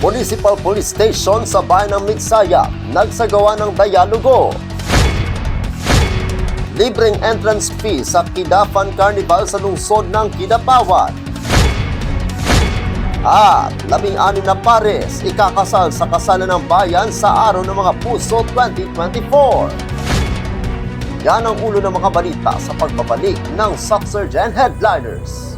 Municipal Police Station sa bayan ng Midsayap nagsagawa ng dialogo. Libreng entrance fee sa Kidapan Carnival sa lungsod ng Kidapawan. At 16 na pares ikakasal sa kasalan ng bayan sa Araw ng Mga Puso 2024. Yan ang ulo ng mga balita sa pagbabalik ng Soxurgen Headliners.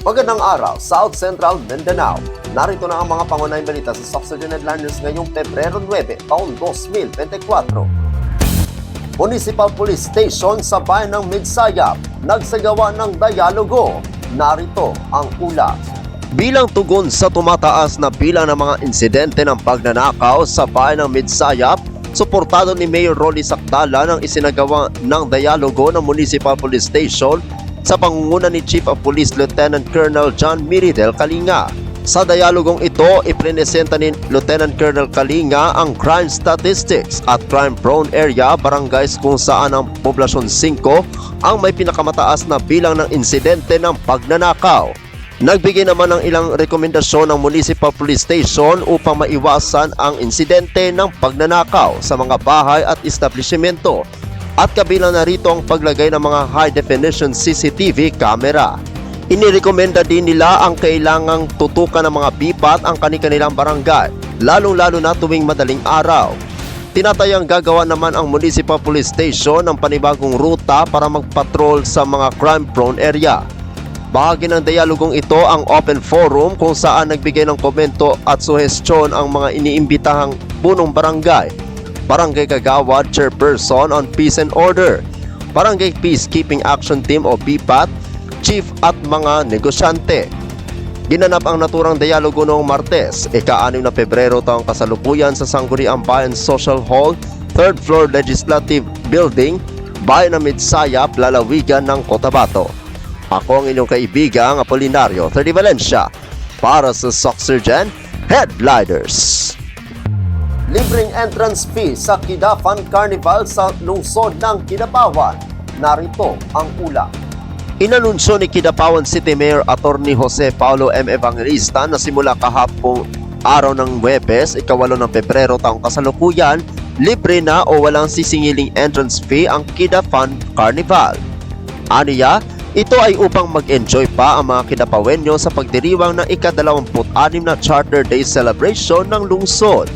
Magandang araw, South Central Mindanao. Narito na ang mga pangunahing balita sa Soxurgen Headliners ngayong Pebrero 9, taon 2024. Municipal Police Station sa bayan ng Midsayap nagsagawa ng dialogo. Narito ang ulat. Bilang tugon sa tumataas na bilang ng mga insidente ng pagnanakaw sa bayan ng Midsayap, suportado ni Mayor Rolly Sacdala ng isinagawa ng dialogo ng Municipal Police Station sa pangunguna ni Chief of Police Lieutenant Colonel John Miridel Kalinga. Sa dialogong ito, ipresenta ni Lieutenant Colonel Kalinga ang crime statistics at crime-prone area barangays kung saan ang poblasyon 5 ang may pinakamataas na bilang ng insidente ng pagnanakaw. Nagbigay naman ng ilang rekomendasyon ng Municipal Police Station upang maiwasan ang insidente ng pagnanakaw sa mga bahay at establishmento. At kabilang na rito ang paglagay ng mga high-definition CCTV camera. Inirekomenda din nila ang kailangang tutukan ng mga bipat ang kanilang barangay, lalong-lalo na tuwing madaling araw. Tinatayang gagawa naman ang Municipal Police Station ng panibagong ruta para magpatrol sa mga crime-prone area. Bahagi ng dialogong ito ang open forum kung saan nagbigay ng komento at suhestyon ang mga iniimbitahang punong barangay, Barangay Kagawad Chairperson on Peace and Order, Barangay Peacekeeping Action Team o BPAT, Chief at mga negosyante. Ginanap ang naturang dialogo noong Martes, ika-6 na Pebrero taong kasalukuyan sa Sangguniang Bayan Social Hall, 3rd floor Legislative Building, Bayan ng Midsayap, lalawigan ng Cotabato. Ako ang inyong kaibigang Apolinario 30 Valencia para sa Soxurgen Headliners. Libreng entrance fee sa Kidapan Carnival sa lungsod ng Kidapawan. Narito ang ulat. Inanunsyo ni Kidapawan City Mayor Atty. Jose Paulo M. Evangelista na simula kahapong araw ng Huwebes, ika-8 ng Pebrero taong kasalukuyan, libre na o walang sisingiling entrance fee ang Kidapan Carnival. Aniya, ito ay upang mag-enjoy pa ang mga Kidapawenyo sa pagdiriwang ng ika-26 na Charter Day celebration ng lungsod.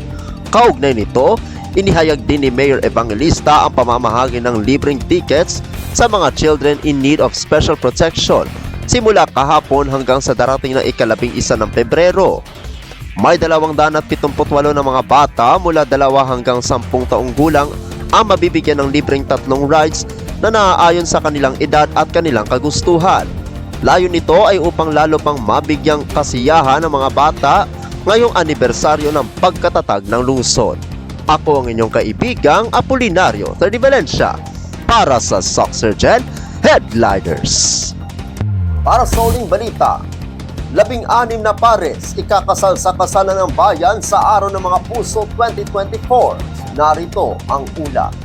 Kaugnay nito, inihayag din ni Mayor Evangelista ang pamamahagi ng libreng tickets sa mga children in need of special protection simula kahapon hanggang sa darating na ika-11 ng Pebrero. May 278 na mga bata mula 2 hanggang 10 taong gulang ang mabibigyan ng libreng 3 rides na naaayon sa kanilang edad at kanilang kagustuhan. Layo nito ay upang lalo pang mabigyang kasiyahan ng mga bata ngayong anibersaryo ng pagkatatag ng lungsod. Ako ang inyong kaibigang Apolinario 30 Valencia para sa Soxurgen Headliners. Para sa uling balita, 16 na pares ikakasal sa kasalan ng bayan sa Araw ng Mga Puso 2024. Narito ang ulat.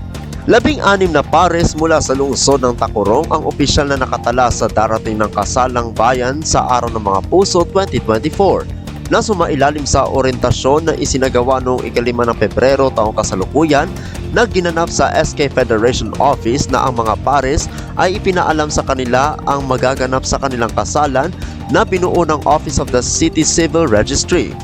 16 na pares mula sa lungsod ng Tacurong ang opisyal na nakatala sa darating ng kasalang bayan sa Araw ng Mga Puso 2024 na sumailalim sa orientasyon na isinagawa noong 5 ng Pebrero taong kasalukuyan na ginanap sa SK Federation Office na ang mga pares ay ipinaalam sa kanila ang magaganap sa kanilang kasalan na binuo ng Office of the City Civil Registry.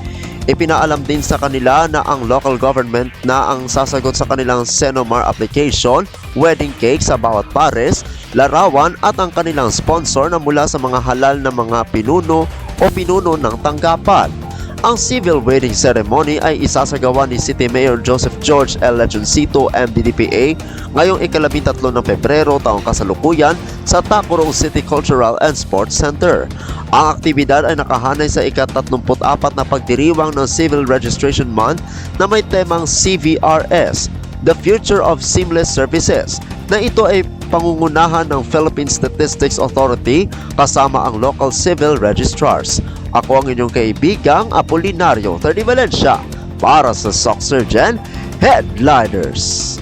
Ipinaalam din sa kanila na ang local government na ang sasagot sa kanilang Senomar application, wedding cake sa bawat pares, larawan at ang kanilang sponsor na mula sa mga halal na mga pinuno o pinuno ng tanggapan. Ang civil wedding ceremony ay isasagawa ni City Mayor Joseph George L. Lejoncito, MDDPA, ngayong 13 ng Pebrero taong kasalukuyan sa Tacurong City Cultural and Sports Center. Ang aktibidad ay nakahanay sa ika-34 na pagdiriwang ng Civil Registration Month na may temang CVRS, The Future of Seamless Services, na ito ay pangungunahan ng Philippine Statistics Authority kasama ang local civil registrars. Ako ang inyong kaibigang Apolinario Terdi Valencia para sa Soxurgen Headliners.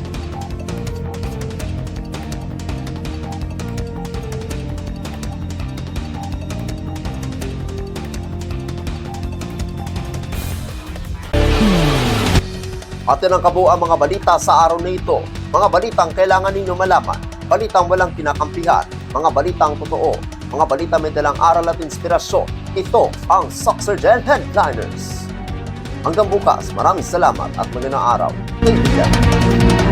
Atin ang kabuuan mga balita sa araw na ito. Mga balitang kailangan ninyo malaman, balitang walang kinakampihan, mga balitang totoo, mga balita may dalang aral at inspirasyon. Ito ang Soxurgen Headliners. Hanggang bukas, maraming salamat at magandang araw. Kaibigan.